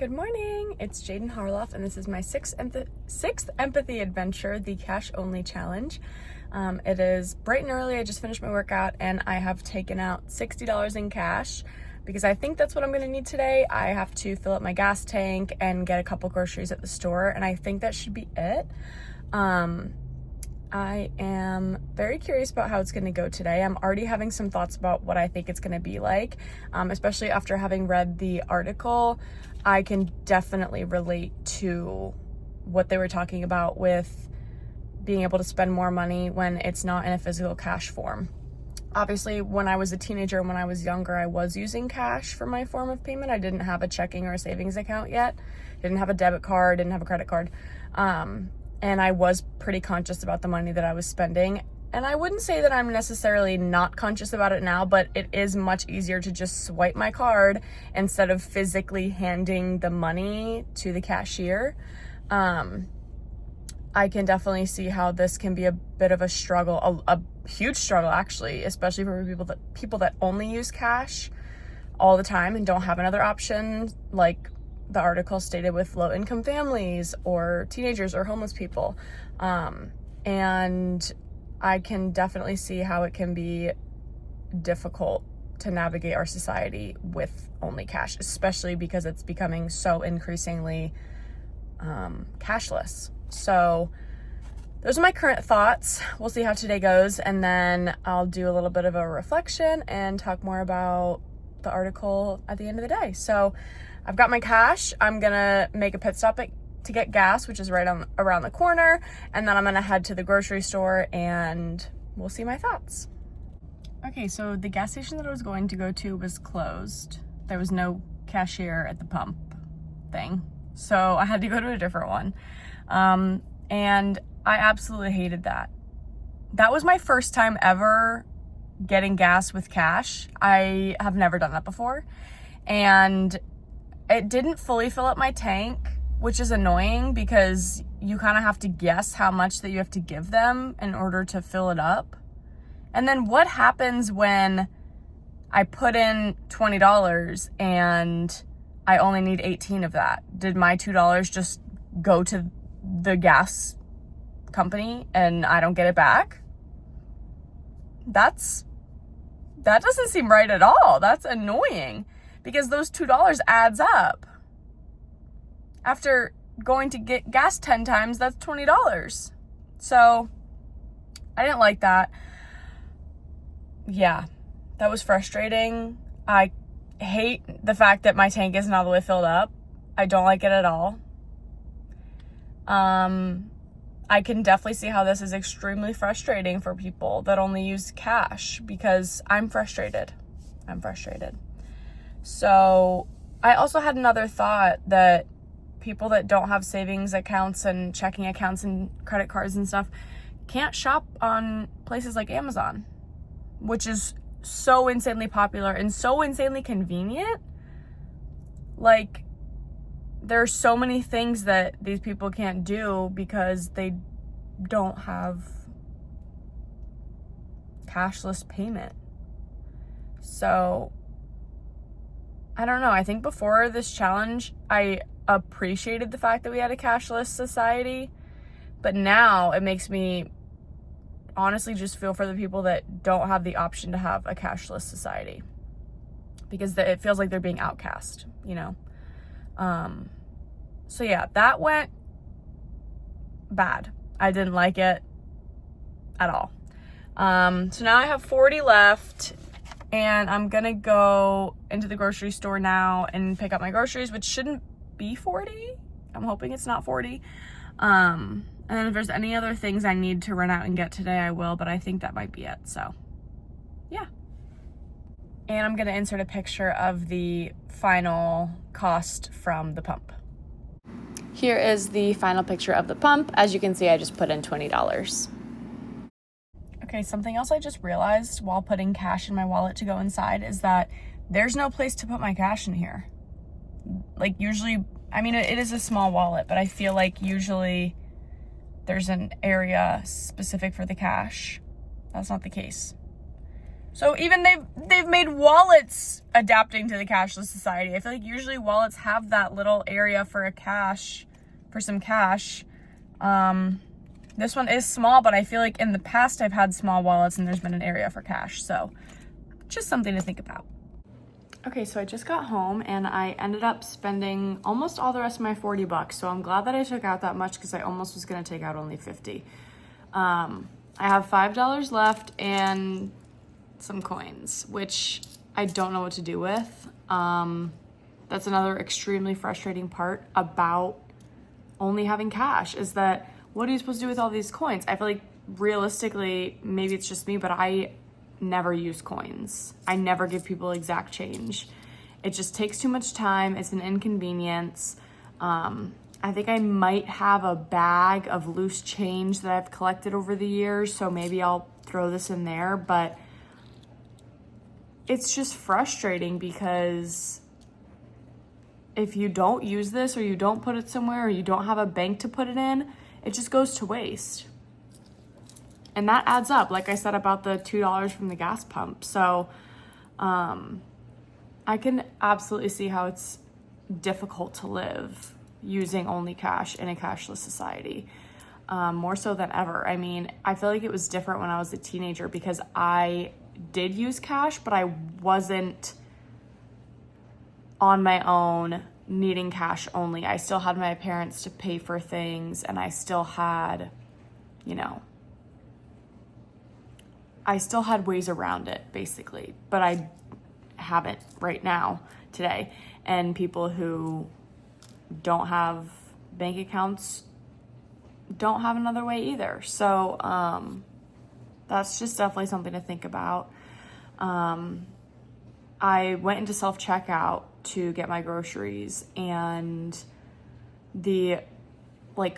Good morning, it's Jaden Harloff, and this is my sixth empathy adventure, the cash only challenge. It is bright and early. I just finished my workout and I have taken out $60 in cash because I think that's what I'm going to need today. I have to fill up my gas tank and get a couple groceries at the store, and I think that should be it. I am very curious about how it's going to go today. I'm already having some thoughts about what I think it's going to be like, especially after having read the article. I can definitely relate to what they were talking about with being able to spend more money when it's not in a physical cash form. Obviously, when I was a teenager and when I was younger, I was using cash for my form of payment. I didn't have a checking or a savings account yet. Didn't have a debit card, didn't have a credit card. And I was pretty conscious about the money that I was spending. And I wouldn't say that I'm necessarily not conscious about it now, but it is much easier to just swipe my card instead of physically handing the money to the cashier. I can definitely see how this can be a bit of a struggle, a huge struggle actually, especially for people that only use cash all the time and don't have another option, like the article stated, with low-income families or teenagers or homeless people. And I can definitely see how it can be difficult to navigate our society with only cash, especially because it's becoming so increasingly cashless. So those are my current thoughts. We'll see how today goes, and then I'll do a little bit of a reflection and talk more about the article at the end of the day. So I've got my cash. I'm gonna make a pit stop to get gas, which is right around the corner, and then I'm gonna head to the grocery store and we'll see my thoughts. Okay, so the gas station that I was going to go to was closed. There was no cashier at the pump thing, so I had to go to a different one. And I absolutely hated that. That was my first time ever getting gas with cash. I have never done that before, and it didn't fully fill up my tank, which is annoying because you kind of have to guess how much that you have to give them in order to fill it up. And then what happens when I put in $20 and I only need 18 of that? Did my $2 just go to the gas company and I don't get it back? That doesn't seem right at all. That's annoying because those $2 adds up. After going to get gas 10 times, that's $20. So I didn't like that. Yeah, that was frustrating. I hate the fact that my tank isn't all the way filled up. I don't like it at all. I can definitely see how this is extremely frustrating for people that only use cash, because I'm frustrated. So I also had another thought that people that don't have savings accounts and checking accounts and credit cards and stuff can't shop on places like Amazon, which is so insanely popular and so insanely convenient. Like, there are so many things that these people can't do because they don't have cashless payment. So I don't know. I think before this challenge, I appreciated the fact that we had a cashless society, but now it makes me honestly just feel for the people that don't have the option to have a cashless society, because it feels like they're being outcast, you know? So yeah, that went bad. I didn't like it at all. So now I have 40 left, and I'm gonna go into the grocery store now and pick up my groceries, which shouldn't be 40. I'm hoping it's not 40. And then if there's any other things I need to run out and get today, I will, but I think that might be it. So yeah. And I'm gonna insert a picture of the final cost from the pump. Here is the final picture of the pump. As you can see, I just put in $20. Okay, something else I just realized while putting cash in my wallet to go inside is that there's no place to put my cash in here. Like, usually, I mean, it is a small wallet, but I feel like usually there's an area specific for the cash. That's not the case. So even they've made wallets adapting to the cashless society. I feel like usually wallets have that little area for some cash. This one is small, but I feel like in the past I've had small wallets and there's been an area for cash. So just something to think about. Okay, so I just got home and I ended up spending almost all the rest of my $40. So I'm glad that I took out that much because I almost was gonna take out only $50. I have $5 left and some coins, which I don't know what to do with. That's another extremely frustrating part about only having cash, is that what are you supposed to do with all these coins? I feel like realistically, maybe it's just me, but I never use coins. I never give people exact change. It just takes too much time. It's an inconvenience. I think I might have a bag of loose change that I've collected over the years, so maybe I'll throw this in there, but it's just frustrating because if you don't use this or you don't put it somewhere or you don't have a bank to put it in, it just goes to waste. And that adds up, like I said about the $2 from the gas pump. So I can absolutely see how it's difficult to live using only cash in a cashless society, more so than ever. I mean, I feel like it was different when I was a teenager because I did use cash, but I wasn't on my own needing cash only. I still had my parents to pay for things, and I still had, I still had ways around it, basically, but I haven't right now, today. And people who don't have bank accounts don't have another way either. So that's just definitely something to think about. I went into self-checkout to get my groceries, and the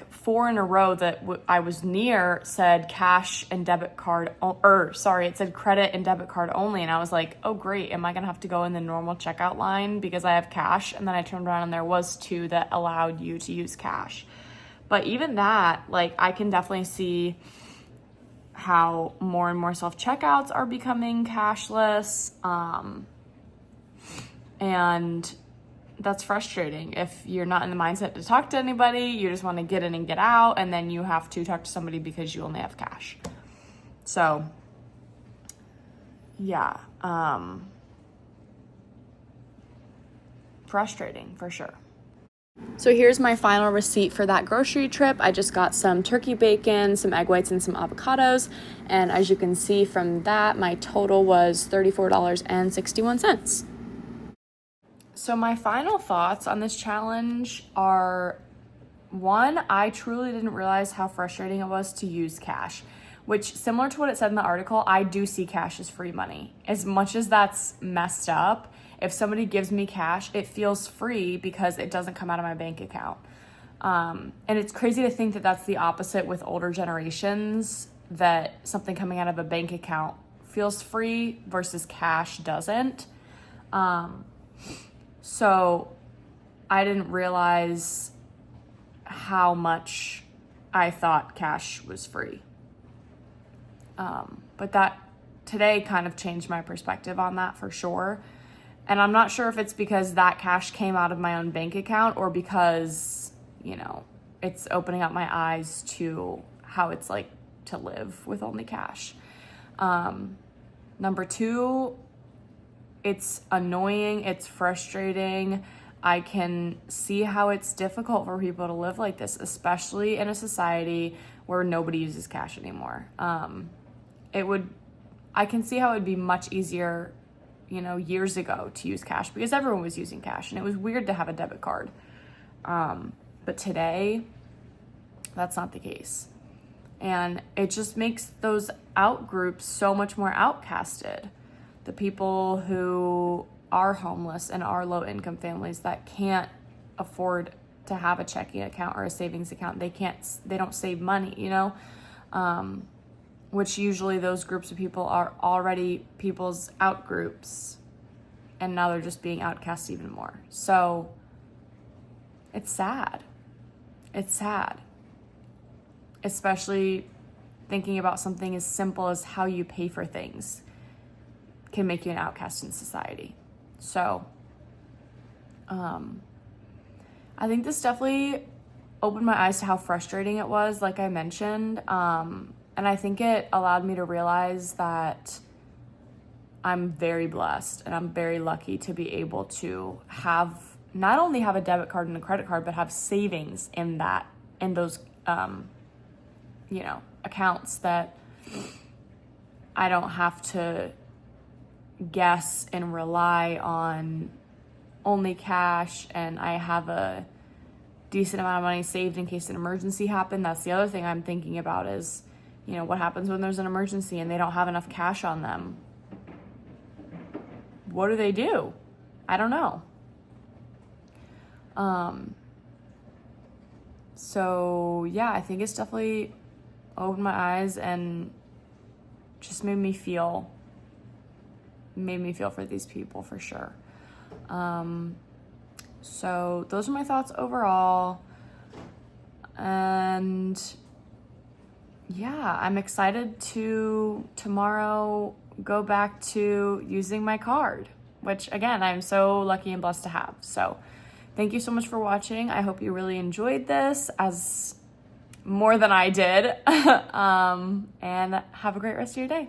4 in a row that I was near said cash and debit card, it said credit and debit card only. And I was like, oh great, am I gonna have to go in the normal checkout line because I have cash? And then I turned around and there was 2 that allowed you to use cash. But even that, I can definitely see how more and more self-checkouts are becoming cashless. And that's frustrating. If you're not in the mindset to talk to anybody, you just want to get in and get out, and then you have to talk to somebody because you only have cash. So, yeah, frustrating for sure. So here's my final receipt for that grocery trip. I just got some turkey bacon, some egg whites, and some avocados. And as you can see from that, my total was $34.61. So my final thoughts on this challenge are, 1, I truly didn't realize how frustrating it was to use cash, which, similar to what it said in the article, I do see cash as free money. As much as that's messed up, if somebody gives me cash, it feels free because it doesn't come out of my bank account. And it's crazy to think that that's the opposite with older generations, that something coming out of a bank account feels free versus cash doesn't. So I didn't realize how much I thought cash was free. But that today kind of changed my perspective on that for sure. And I'm not sure if it's because that cash came out of my own bank account or because, it's opening up my eyes to how it's like to live with only cash. Number 2, it's annoying, it's frustrating. I can see how it's difficult for people to live like this, especially in a society where nobody uses cash anymore. I can see how it would be much easier, years ago to use cash because everyone was using cash and it was weird to have a debit card. But today, that's not the case. And it just makes those out groups so much more outcasted. The people who are homeless and are low income families that can't afford to have a checking account or a savings account. They don't save money, which usually those groups of people are already people's out groups. And now they're just being outcast even more. So it's sad. It's sad. Especially thinking about something as simple as how you pay for things. can make you an outcast in society. So, I think this definitely opened my eyes to how frustrating it was, like I mentioned. And I think it allowed me to realize that I'm very blessed and I'm very lucky to be able to not only have a debit card and a credit card, but have savings in those, accounts that I don't have to guess and rely on only cash, and I have a decent amount of money saved in case an emergency happened. That's the other thing I'm thinking about is, what happens when there's an emergency and they don't have enough cash on them? What do they do? I don't know. So yeah, I think it's definitely opened my eyes and just made me feel for these people for sure. So those are my thoughts overall. And yeah, I'm excited to tomorrow go back to using my card, which again, I'm so lucky and blessed to have. So thank you so much for watching. I hope you really enjoyed this as more than I did. And have a great rest of your day.